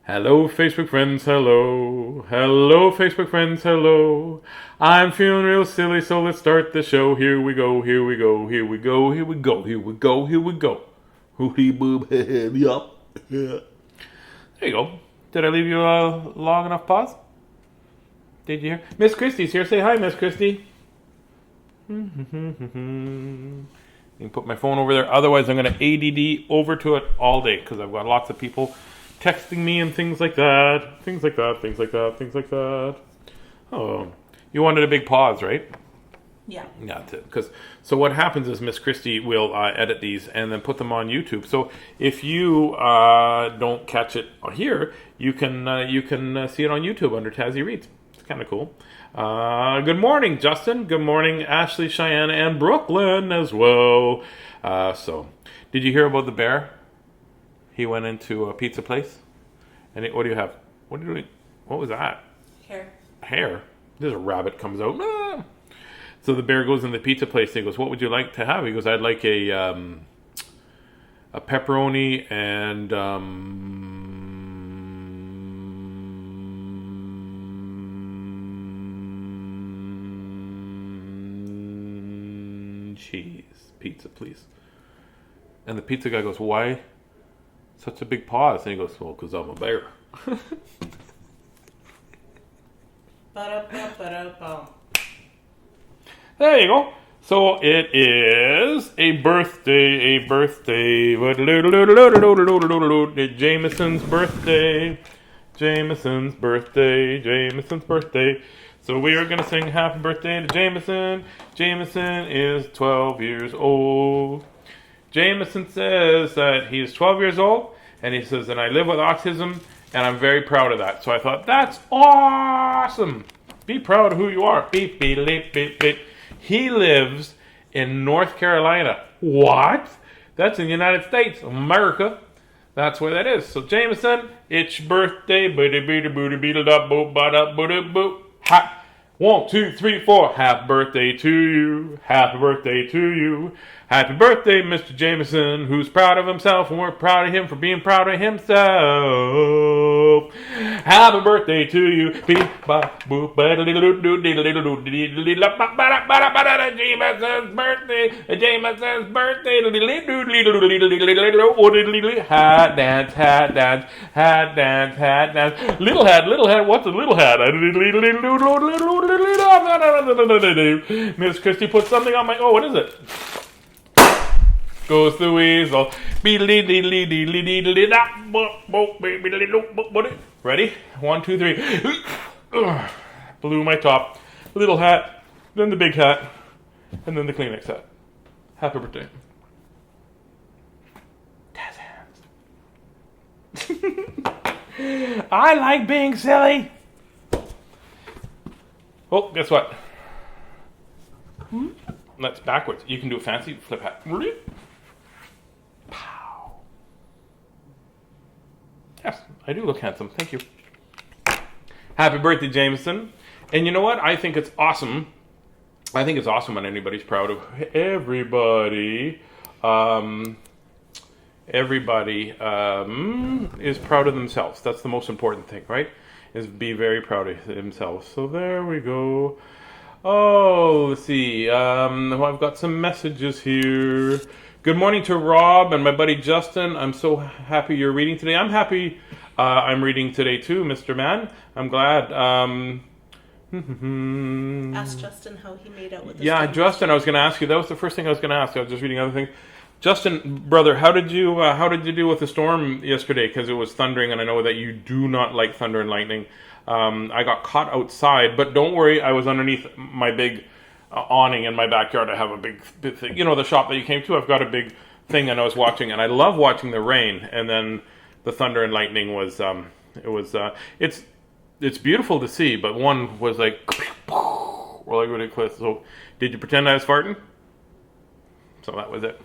Hello, Facebook friends, hello. Hello, Facebook friends, hello. I'm feeling real silly, so let's start the show. Here we go, here we go, here we go, here we go, here we go, here we go. Hooty boob, yup. There you go. Did I leave you a long enough pause? Did you hear? Miss Christie's here. Say hi, Miss Christie. You can put my phone over there. Otherwise, I'm going to ADD over to it all day because I've got lots of people texting me and things like that. Things like that, things like that, things like that. Oh, you wanted a big pause, right? Yeah. Yeah, so what happens is Miss Christie will edit these and then put them on YouTube. So if you don't catch it here, you can see it on YouTube under Tazzy Reads. It's kind of cool. Good morning, Justin. Good morning, Ashley, Cheyenne, and Brooklyn as well. So, did you hear about the bear? He went into a pizza place, and what do you have? What was that? Hair. There's a rabbit comes out. Ah! So the bear goes in the pizza place. And he goes, "What would you like to have?" He goes, "I'd like a pepperoni and cheese pizza, please." And the pizza guy goes, "Why such a big pause?" And he goes, "Well, because I'm a bear." There you go. So it is a birthday. Jameson's birthday. Jameson's birthday. So we are going to sing happy birthday to Jameson. Jameson is 12 years old. Jameson says that he's 12 years old, and he says, and I live with autism, and I'm very proud of that. So I thought, that's awesome. Be proud of who you are. Beep, beep, beep, beep, beep. He lives in North Carolina. What? That's in the United States, America. That's where that is. So Jameson, it's your birthday. Ha. 1, 2, 3, 4. Happy birthday to you. Happy birthday to you. Happy birthday, Mr. Jameson, who's proud of himself, and we're proud of him for being proud of himself. Happy birthday to you. Jameson's birthday. Jameson's birthday. Hat dance, hat dance, hat dance, hat dance. Little hat, what's a little hat? Miss Christie put something on my, what is it? Goes the weasel. Ready? 1, 2, 3. Blew my top. Little hat, then the big hat, and then the Kleenex hat. Happy birthday. Tazz hands. I like being silly. Oh, guess what? That's backwards. You can do a fancy flip hat. Pow. Yes, I do look handsome. Thank you. Happy birthday, Jameson. And you know what? I think it's awesome. I think it's awesome when anybody's proud of everybody. Everybody is proud of themselves. That's the most important thing, right? Is be very proud of themselves. So there we go. Oh, let's see. I've got some messages here. Good morning to Rob and my buddy Justin. I'm so happy you're reading today. I'm happy I'm reading today too, Mr. Man. I'm glad. Ask Justin how he made out with this. Yeah, Justin, I was going to ask you. That was the first thing I was going to ask. I was just reading other things. Justin, brother, how did you do with the storm yesterday? Because it was thundering, and I know that you do not like thunder and lightning. I got caught outside, but don't worry, I was underneath my big awning in my backyard. I have a big thing. You know, the shop that you came to, I've got a big thing, and I was watching, and I love watching the rain. And then the thunder and lightning was, it's beautiful to see, but one was like, really close. So, did you pretend I was farting? So that was it.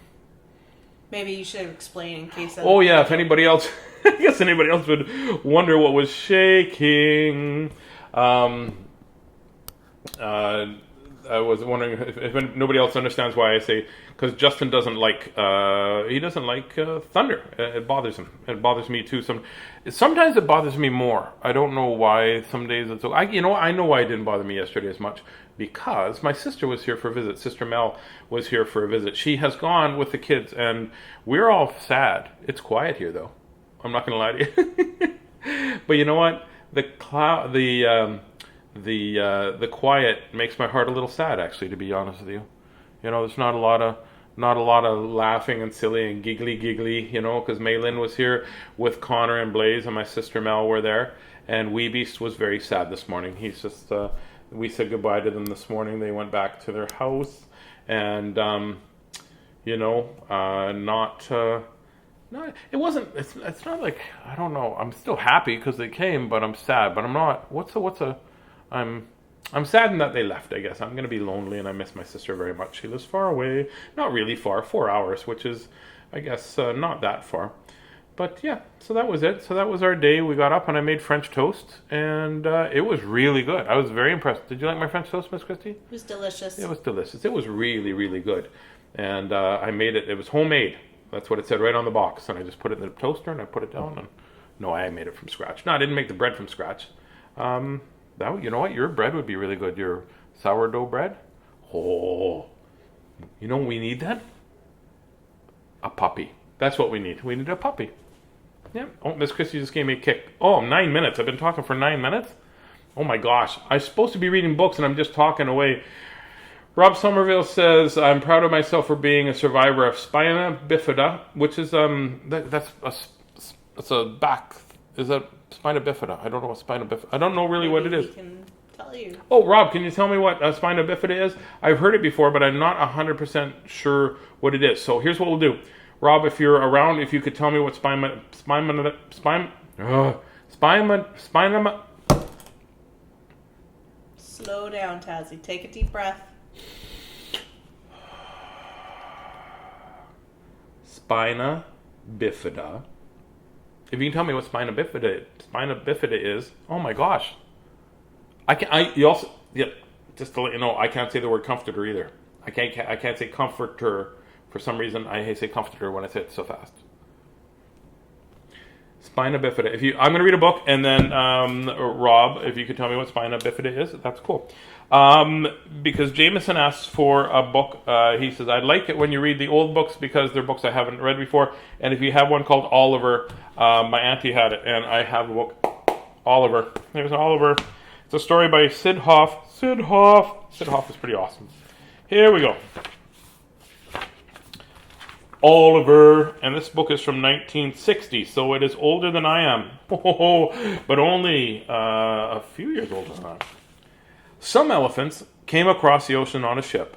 Maybe you should explain in case. Oh yeah, if anybody else, I guess anybody else would wonder what was shaking. was wondering if nobody else understands why I say, because Justin doesn't like thunder. It bothers him. It bothers me too. Sometimes it bothers me more. I don't know why. Some days it's I know why it didn't bother me yesterday as much, because my sister was here for a visit. Sister Mel was here for a visit. She has gone with the kids, and we're all sad. It's quiet here, though. I'm not going to lie to you. But you know what? The quiet makes my heart a little sad, actually, to be honest with you. You know, there's not a lot of laughing and silly and giggly, you know, because Maylin was here with Connor and Blaze, and my sister Mel were there, and Wee Beast was very sad this morning. He's just, we said goodbye to them this morning. They went back to their house, and, you know, no, it wasn't. It's not like, I don't know. I'm still happy because they came, but I'm sad. But I'm not. I'm saddened that they left. I guess I'm going to be lonely, and I miss my sister very much. She lives far away, not really far, 4 hours, which is, I guess, not that far. But yeah, so that was it. So that was our day. We got up and I made French toast, and it was really good. I was very impressed. Did you like my French toast, Miss Christie? It was delicious. It was delicious. It was really, really good, and I made it. It was homemade. That's what it said right on the box. And I just put it in the toaster and I put it down. And no, I made it from scratch. No, I didn't make the bread from scratch. You know what? Your bread would be really good. Your sourdough bread. Oh, you know what we need then? A puppy. That's what we need. We need a puppy. Yeah. Oh, Miss Christie just gave me a kick. Oh, 9 minutes. I've been talking for 9 minutes. Oh my gosh. I'm supposed to be reading books and I'm just talking away. Rob Somerville says, I'm proud of myself for being a survivor of spina bifida, which is, that's a back, is that spina bifida? I don't know what spina bifida, I don't know really what it is. He can tell you. Oh, Rob, can you tell me what spina bifida is? I've heard it before, but I'm not 100% sure what it is. So here's what we'll do. Rob, if you're around, if you could tell me what spina, slow down, Tazzy. Take a deep breath. Spina bifida. If you can tell me what spina bifida is, oh my gosh. Just to let you know, I can't say the word comforter either. I can't say comforter for some reason. I say comforter when I say it so fast. Spina bifida. I'm going to read a book, and then Rob, if you could tell me what spina bifida is, that's cool. Because Jameson asks for a book. He says, I'd like it when you read the old books because they're books I haven't read before. And if you have one called Oliver, my auntie had it, and I have a book, Oliver. There's Oliver. It's a story by Sid Hoff. Sid Hoff is pretty awesome. Here we go. Oliver, and this book is from 1960, so it is older than I am, but only a few years older than I am. Some elephants came across the ocean on a ship.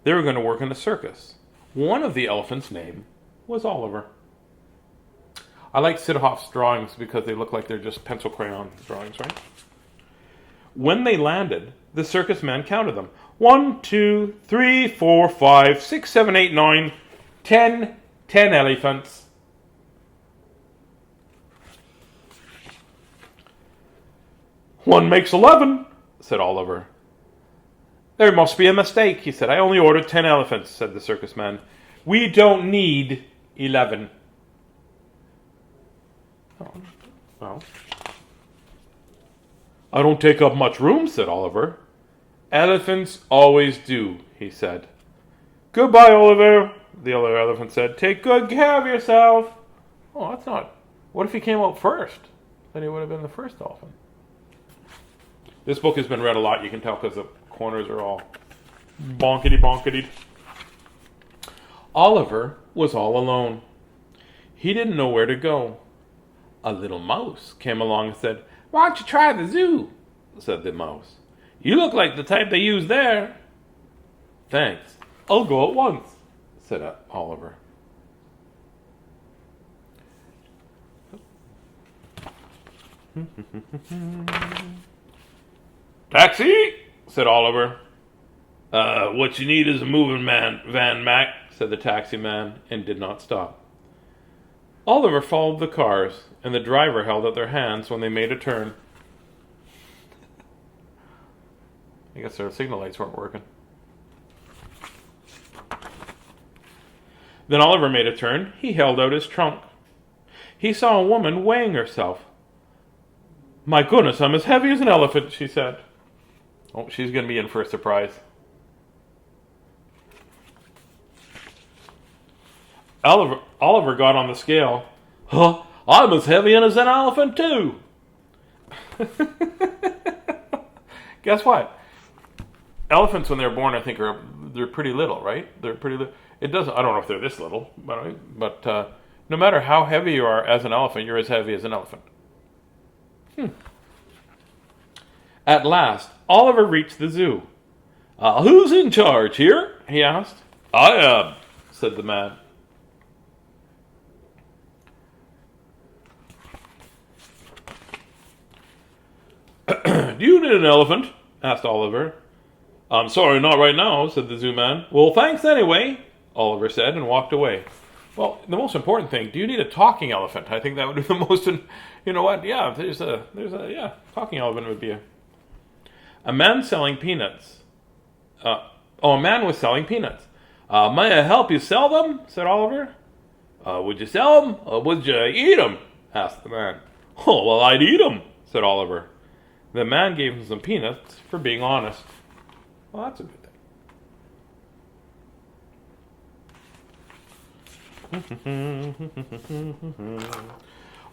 They were going to work in a circus. One of the elephants' name was Oliver. I like Sid Hoff's drawings because they look like they're just pencil crayon drawings, right? When they landed, the circus man counted them. 1, 2, 3, 4, 5, 6, 7, 8, 9, 10 elephants. One makes 11, said Oliver. There must be a mistake, he said. I only ordered 10 elephants, said the circus man. We don't need 11. Oh, well. I don't take up much room, said Oliver. Elephants always do, he said. Goodbye, Oliver, the other elephant said. Take good care of yourself. Oh, that's not... What if he came out first? Then he would have been the first elephant. This book has been read a lot, you can tell, because the corners are all bonkety-bonkety. Oliver was all alone. He didn't know where to go. A little mouse came along and said, Why don't you try the zoo? Said the mouse. You look like the type they use there. Thanks. I'll go at once, said Oliver. Taxi, said Oliver. What you need is a moving van, Mac, said the taxi man, and did not stop. Oliver followed the cars, and the driver held out their hands when they made a turn. I guess their signal lights weren't working. Then Oliver made a turn. He held out his trunk. He saw a woman weighing herself. "My goodness, I'm as heavy as an elephant," she said. Oh, she's going to be in for a surprise. Oliver got on the scale. "Huh, I'm as heavy as an elephant too." Guess what? Elephants, when they're born, I think they're pretty little, right? They're pretty little. It doesn't. I don't know if they're this little, but no matter how heavy you are as an elephant, you're as heavy as an elephant. At last, Oliver reached the zoo. "Who's in charge here?" he asked. "I am," said the man. "Do you need an elephant?" asked Oliver. "I'm sorry, not right now," said the zoo man. "Well, thanks anyway," Oliver said and walked away. Well, the most important thing, do you need a talking elephant? I think that would be the most, you know what? Yeah, talking elephant would be a man selling peanuts. A man was selling peanuts. "May I help you sell them?" said Oliver. "Would you sell them or would you eat them?" asked the man. "Oh, well, I'd eat them," said Oliver. The man gave him some peanuts for being honest. Well, that's a good thing.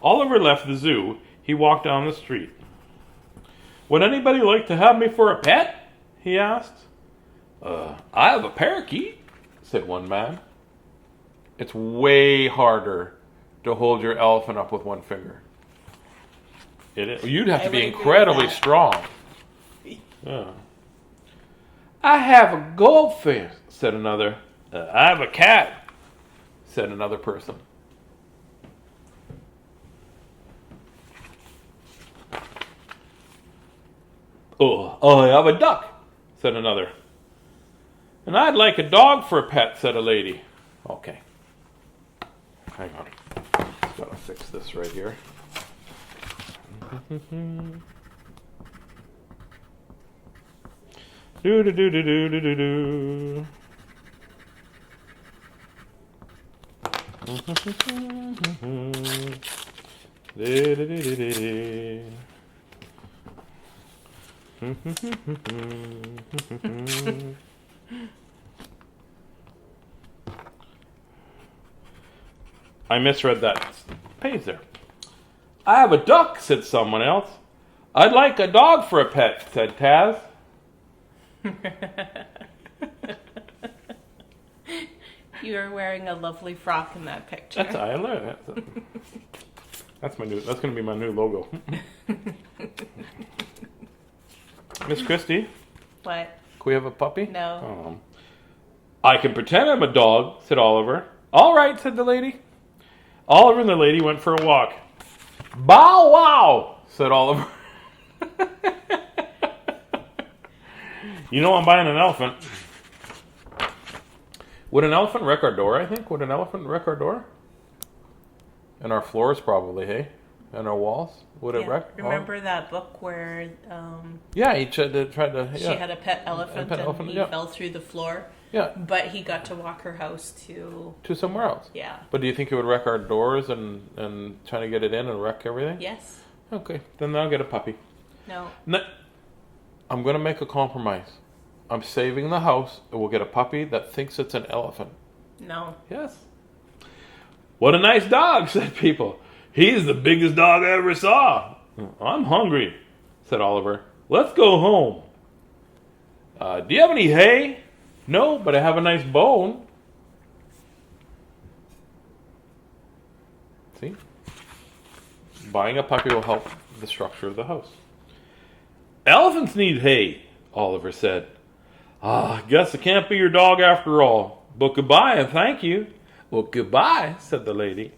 Oliver left the zoo. He walked down the street. "Would anybody like to have me for a pet?" he asked. "I have a parakeet," said one man. It's way harder to hold your elephant up with one finger. It is. You'd have to be incredibly strong. Yeah. "I have a goldfish," said another. "I have a cat," said another person. "Oh, I have a duck," said another. "And I'd like a dog for a pet," said a lady. Okay. Hang on. Just gotta fix this right here. Do do do do do do do do. I misread that page there. "I have a duck," said someone else. "I'd like a dog for a pet," said Taz. You're wearing a lovely frock in that picture. I learned that. That's my new. That's going to be my new logo. Miss Christie. What? Can we have a puppy? No. "I can pretend I'm a dog," said Oliver. "All right," said the lady. Oliver and the lady went for a walk. "Bow wow," said Oliver. You know I'm buying an elephant. Would an elephant wreck our door, I think? Would an elephant wreck our door? And our floors probably, hey? And our walls? Would it wreck? Remember that book where yeah, he tried to she had a pet elephant and he fell through the floor? Yeah. But he got to walk her house to somewhere else. Yeah. But do you think it would wreck our doors and trying to get it in and wreck everything? Yes. Okay, then I'll get a puppy. No. I'm going to make a compromise. I'm saving the house and we'll get a puppy that thinks it's an elephant. No. Yes. "What a nice dog," said people. "He's the biggest dog I ever saw." "I'm hungry," said Oliver. "Let's go home." Do you have any hay?" "No, but I have a nice bone." See? Buying a puppy will help the structure of the house. "Elephants need hay," Oliver said. "Guess I can't be your dog after all. But goodbye and thank you." "Well, goodbye," said the lady.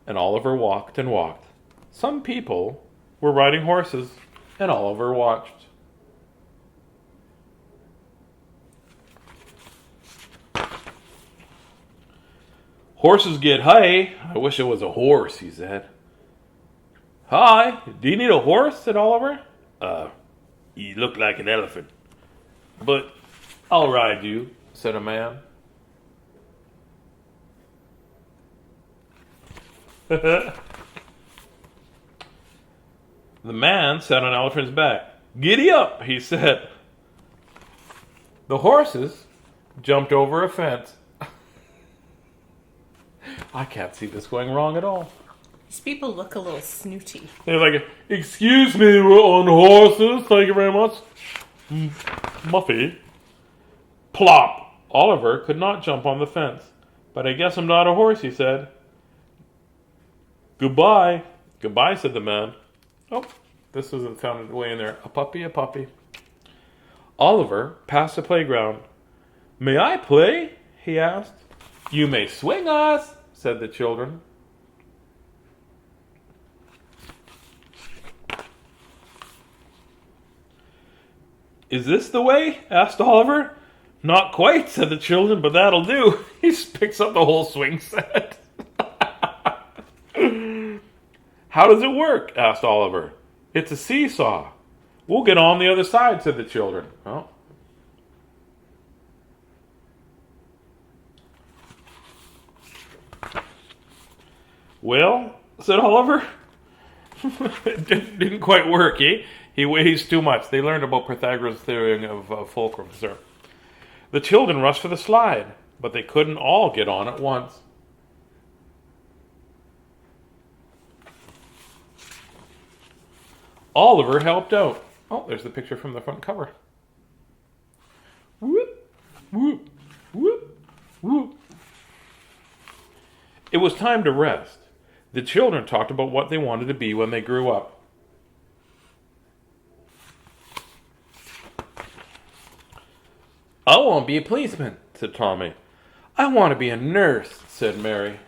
And Oliver walked and walked. Some people were riding horses, and Oliver watched. "Horses get hay. I wish it was a horse," he said. "Hi, do you need a horse?" said Oliver. You look like an elephant. "But I'll ride you," said a man. The man sat on Elephant's back. "Giddy up," he said. The horses jumped over a fence. I can't see this going wrong at all. These people look a little snooty. They're like, "Excuse me, we're on horses. Thank you very much." Muffy. Plop. Oliver could not jump on the fence. "But I guess I'm not a horse," he said. "Goodbye." "Goodbye," said the man. Oh, this isn't found way in there. A puppy, a puppy. Oliver passed the playground. "May I play?" he asked. "You may swing us," said the children. "Is this the way?" asked Oliver. "Not quite," said the children, "but that'll do." He picks up the whole swing set. "How does it work?" asked Oliver. "It's a seesaw." "We'll get on the other side," said the children. Oh. "Well," said Oliver. It didn't quite work, eh? He weighs too much. They learned about Pythagoras' theory of fulcrum, sir. The children rushed for the slide, but they couldn't all get on at once. Oliver helped out. Oh, there's the picture from the front cover. Whoop, whoop, whoop, whoop. It was time to rest. The children talked about what they wanted to be when they grew up. "I want to be a policeman," said Tommy. "I want to be a nurse," said Mary.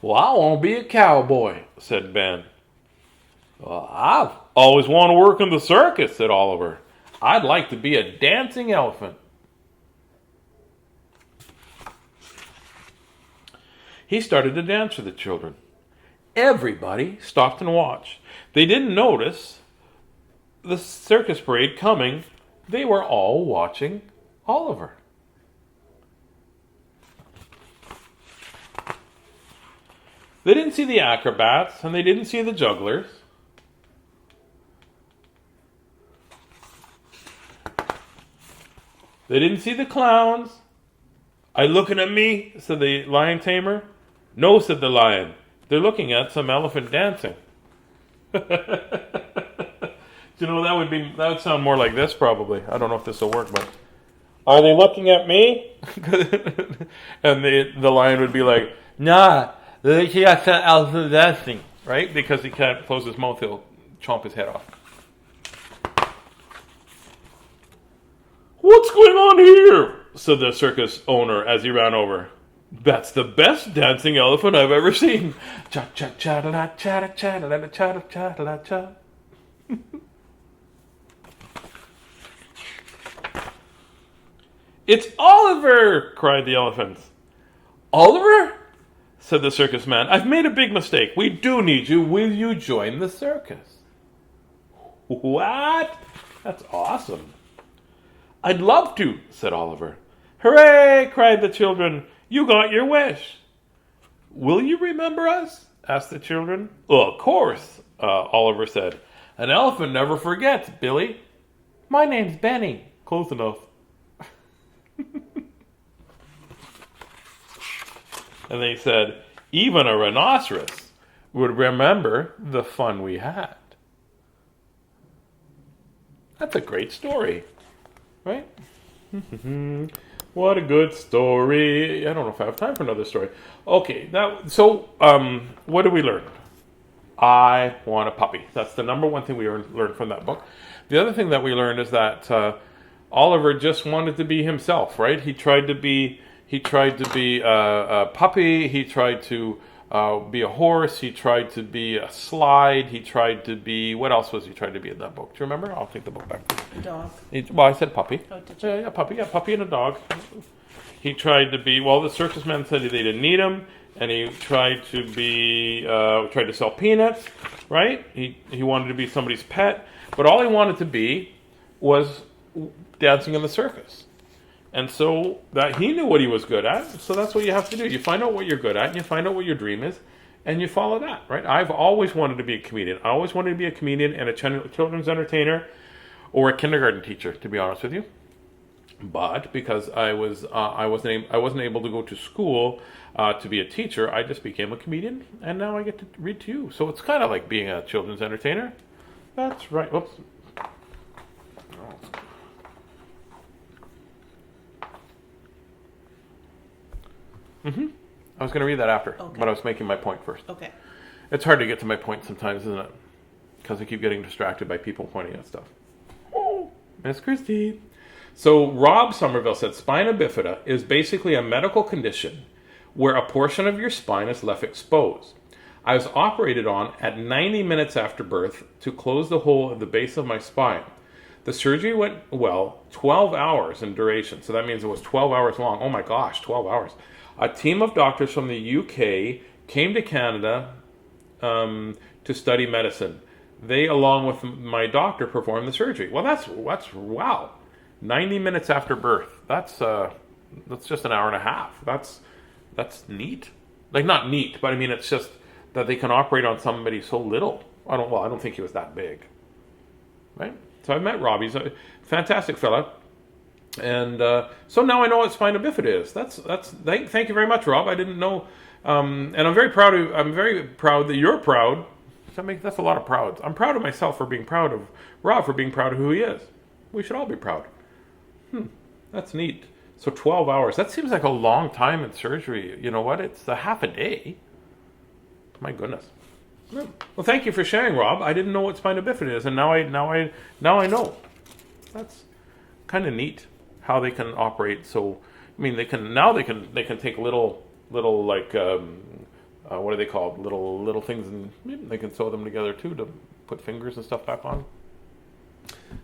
"Well, I want to be a cowboy," said Ben. "Well, I've always wanted to work in the circus," said Oliver. "I'd like to be a dancing elephant." He started to dance for the children. Everybody stopped and watched. They didn't notice the circus parade coming. They were all watching Oliver. They didn't see the acrobats, and they didn't see the jugglers. They didn't see the clowns. "Are you looking at me?" said the lion tamer. "No," said the lion. "They're looking at some elephant dancing." You know, that would sound more like this probably. I don't know if this will work, but "Are they looking at me?" And the lion would be like, "Nah, they're looking at some elephant dancing," right? Because he can't close his mouth, he'll chomp his head off. "What's going on here?" said the circus owner as he ran over. "That's the best dancing elephant I've ever seen. Cha cha cha da cha da cha da cha da cha da cha." "It's Oliver!" cried the elephants. "Oliver?" said the circus man. "I've made a big mistake. We do need you. Will you join the circus?" "What? That's awesome." "I'd love to," said Oliver. "Hooray!" cried the children. "You got your wish." "Will you remember us?" asked the children. "Of course," Oliver said. "An elephant never forgets, Billy." "My name's Benny." Close enough. And they said, "Even a rhinoceros would remember the fun we had." That's a great story, right? What a good story. I don't know if I have time for another story. Okay, what did we learn? I want a puppy. That's the number one thing we learned from that book. The other thing that we learned is that Oliver just wanted to be himself, right? He tried to be a puppy. He tried to be a horse. He tried to be a slide. He tried to be, what else was he trying to be in that book? Do you remember? I'll take the book back. A dog. Well, I said puppy. Oh, did you? Yeah, puppy and a dog. He tried to be, well, the circus man said they didn't need him, and he tried to sell peanuts, right? He wanted to be somebody's pet, but all he wanted to be was dancing in the circus. And so that he knew what he was good at. So that's what you have to do. You find out what you're good at, and you find out what your dream is, and you follow that, right? I've always wanted to be a comedian. I always wanted to be a comedian and a children's entertainer or a kindergarten teacher, to be honest with you. But because I wasn't able to go to school to be a teacher, I just became a comedian, and now I get to read to you. So it's kind of like being a children's entertainer. That's right. Whoops. I was going to read that after, Okay. but I was making my point first. Okay. It's hard to get to my point sometimes, isn't it? Because I keep getting distracted by people pointing at stuff. Oh, Miss Christie. So Rob Somerville said, spina bifida is basically a medical condition where a portion of your spine is left exposed. I was operated on at 90 minutes after birth to close the hole at the base of my spine. The surgery went well, 12 hours in duration. So that means it was 12 hours long. Oh my gosh, 12 hours. A team of doctors from the UK came to Canada to study medicine. They, along with my doctor, performed the surgery. Well, that's wow. 90 minutes after birth. That's just an hour and a half. That's neat. Like, not neat, but I mean, it's just that they can operate on somebody so little. I don't think he was that big. Right? So I met Rob. He's a fantastic fella. And so now I know what spina bifida is. Thank you very much, Rob. I didn't know, and I'm very proud that you're proud. That's a lot of prouds. I'm proud of myself for being proud of Rob, for being proud of who he is. We should all be proud. That's neat. So 12 hours. That seems like a long time in surgery. You know what? It's a half a day. My goodness. Well, thank you for sharing, Rob. I didn't know what spina bifida is, and now I know. That's kind of neat how they can operate. So, I mean, they can take little like what are they called? Little things, and they can sew them together too to put fingers and stuff back on.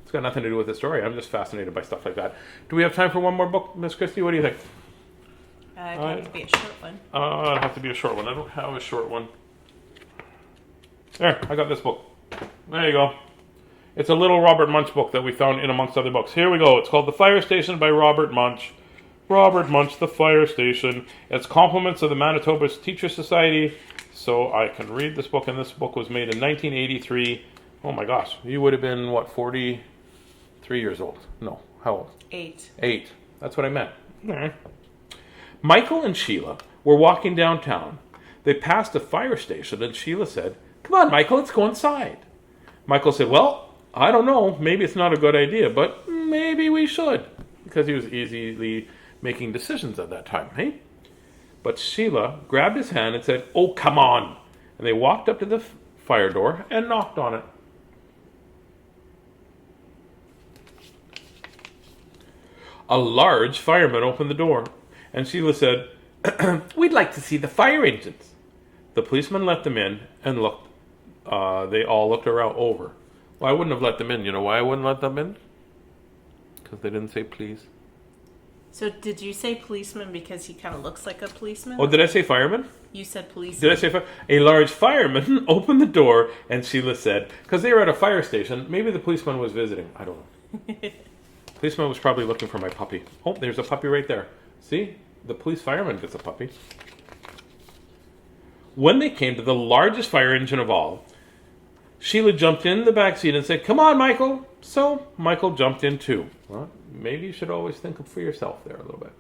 It's got nothing to do with the story. I'm just fascinated by stuff like that. Do we have time for one more book, Miss Christie? What do you think? It'd have to be a short one. It'll have to be a short one. I don't have a short one. There, I got this book. There you go. It's a little Robert Munsch book that we found in amongst other books. Here we go. It's called The Fire Station by Robert Munsch. Robert Munsch, The Fire Station. It's compliments of the Manitoba Teacher Society. So I can read this book, and this book was made in 1983. Oh my gosh, you would have been, 43 years old? No, how old? 8. 8. That's what I meant. Michael and Sheila were walking downtown. They passed a fire station, and Sheila said, "Come on, Michael, let's go inside." Michael said, "Well, I don't know. Maybe it's not a good idea, but maybe we should." Because he was easily making decisions at that time, hey? But Sheila grabbed his hand and said, "Oh, come on." And they walked up to the fire door and knocked on it. A large fireman opened the door, and Sheila said, "We'd like to see the fire engines." The policeman let them in and looked. They all looked around over. Well, I wouldn't have let them in. You know why I wouldn't let them in? Because they didn't say please. So did you say policeman because he kind of looks like a policeman? Oh, did I say fireman? You said policeman. Did I say a large fireman opened the door, and Sheila said, because they were at a fire station, maybe the policeman was visiting. I don't know. Policeman was probably looking for my puppy. Oh, there's a puppy right there. See? The police fireman gets a puppy. When they came to the largest fire engine of all, Sheila jumped in the back seat and said, "Come on, Michael." So Michael jumped in too. Well, maybe you should always think for yourself there a little bit.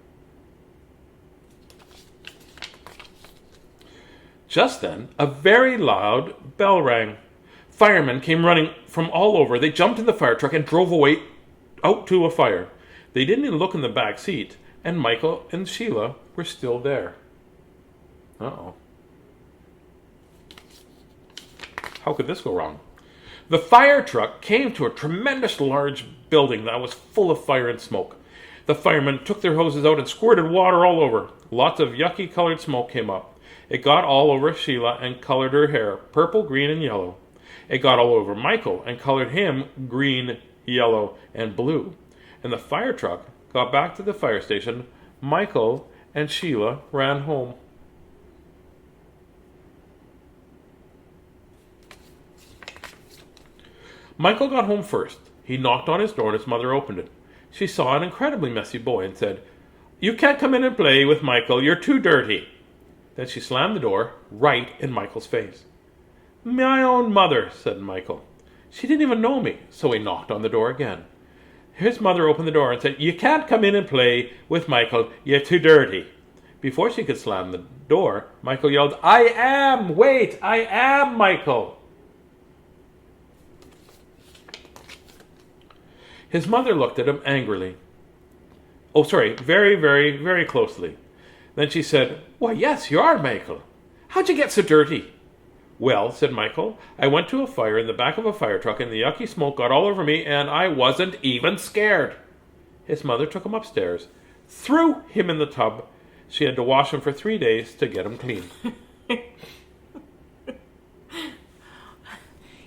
Just then, a very loud bell rang. Firemen came running from all over. They jumped in the fire truck and drove away out to a fire. They didn't even look in the back seat, and Michael and Sheila were still there. Uh-oh. How could this go wrong? The fire truck came to a tremendous large building that was full of fire and smoke. The firemen took their hoses out and squirted water all over. Lots of yucky colored smoke came up. It got all over Sheila and colored her hair purple, green, and yellow. It got all over Michael and colored him green, yellow, and blue. And the fire truck got back to the fire station. Michael and Sheila ran home. Michael got home first. He knocked on his door and his mother opened it. she saw an incredibly messy boy and said, "You can't come in and play with Michael. You're too dirty." Then she slammed the door right in Michael's face. "My own mother," said Michael. "She didn't even know me," so he knocked on the door again. His mother opened the door and said, "You can't come in and play with Michael. You're too dirty." Before she could slam the door, Michael yelled, "I am Michael." His mother looked at him angrily. Very, very, very closely. Then she said, "Why, yes, you are Michael. How'd you get so dirty?" "Well," said Michael, "I went to a fire in the back of a fire truck and the yucky smoke got all over me and I wasn't even scared." His mother took him upstairs, threw him in the tub. She had to wash him for 3 days to get him clean.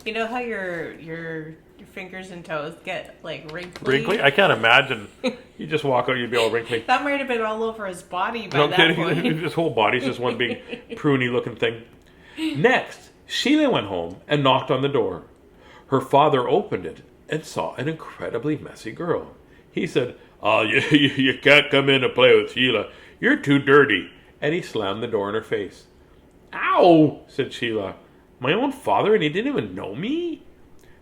You know how your fingers and toes get like wrinkly? Wrinkly? I can't imagine. You just walk out, you'd be all wrinkly. That might have been all over his body by No that kidding. point. His whole body's just one big pruny looking thing. Next, Sheila went home and knocked on the door. Her father opened it and saw an incredibly messy girl. He said, "Oh, you can't come in and play with Sheila. You're too dirty." And he slammed the door in her face. "Ow," said Sheila. "My own father, and he didn't even know me?"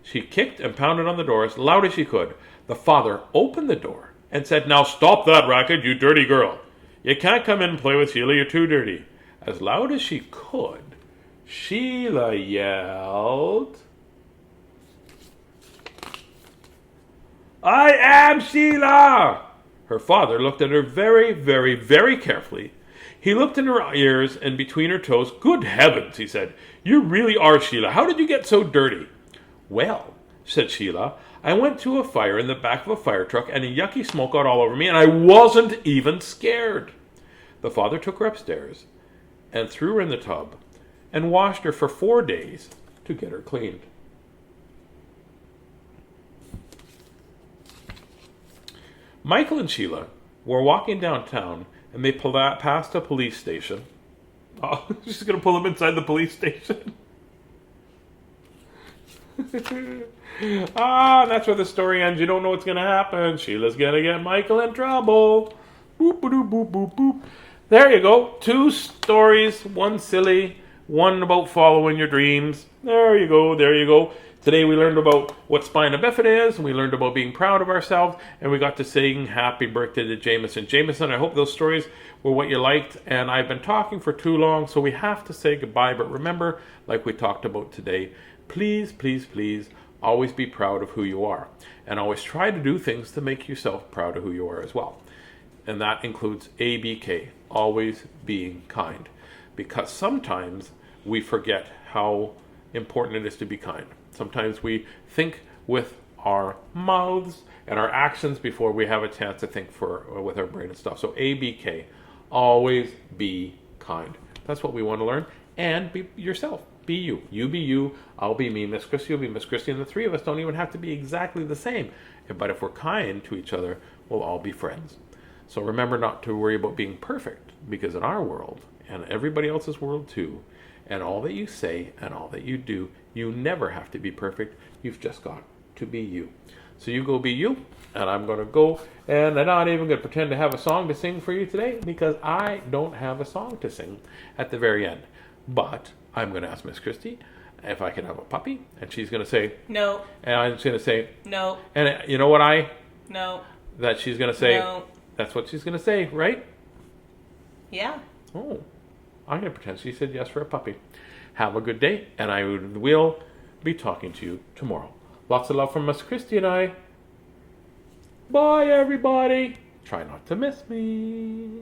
She kicked and pounded on the door as loud as she could. The father opened the door and said, "Now stop that racket, you dirty girl. You can't come in and play with Sheila. You're too dirty." As loud as she could, Sheila yelled, "I am Sheila!" Her father looked at her very, very, very carefully. He looked in her ears and between her toes. "Good heavens," he said. "You really are Sheila. How did you get so dirty?" "Well," said Sheila, "I went to a fire in the back of a fire truck and a yucky smoke got all over me and I wasn't even scared." The father took her upstairs and threw her in the tub and washed her for 4 days to get her cleaned. Michael and Sheila were walking downtown and they passed a police station. Oh, she's going to pull them inside the police station. That's where the story ends. You don't know what's going to happen. Sheila's going to get Michael in trouble. Boop, boop, boop, boop, boop. There you go. 2 stories, one silly, one about following your dreams. There you go, there you go. Today we learned about what spina bifida is, and we learned about being proud of ourselves, and we got to sing happy birthday to Jameson. Jameson, I hope those stories were what you liked, and I've been talking for too long, so we have to say goodbye. But remember, like we talked about today, please, please, please, always be proud of who you are, and always try to do things to make yourself proud of who you are as well. And that includes ABK, always being kind, because sometimes we forget how important it is to be kind. Sometimes we think with our mouths and our actions before we have a chance to think with our brain and stuff. So ABK, always be kind. That's what we want to learn. And be yourself. Be you. You be you. I'll be me. Miss Christie will be Miss Christie. And the 3 of us don't even have to be exactly the same. But if we're kind to each other, we'll all be friends. So remember not to worry about being perfect, because in our world, and everybody else's world too, and all that you say and all that you do, you never have to be perfect. You've just got to be you. So you go be you, and I'm going to go, and I'm not even going to pretend to have a song to sing for you today, because I don't have a song to sing at the very end. But I'm going to ask Miss Christie if I can have a puppy, and she's going to say No. And I'm just going to say No. And you know what No. that she's going to say? No. That's what she's going to say, right? Yeah. Oh, I'm going to pretend she said yes for a puppy. Have a good day, and I will be talking to you tomorrow. Lots of love from Miss Christie and I. Bye, everybody. Try not to miss me.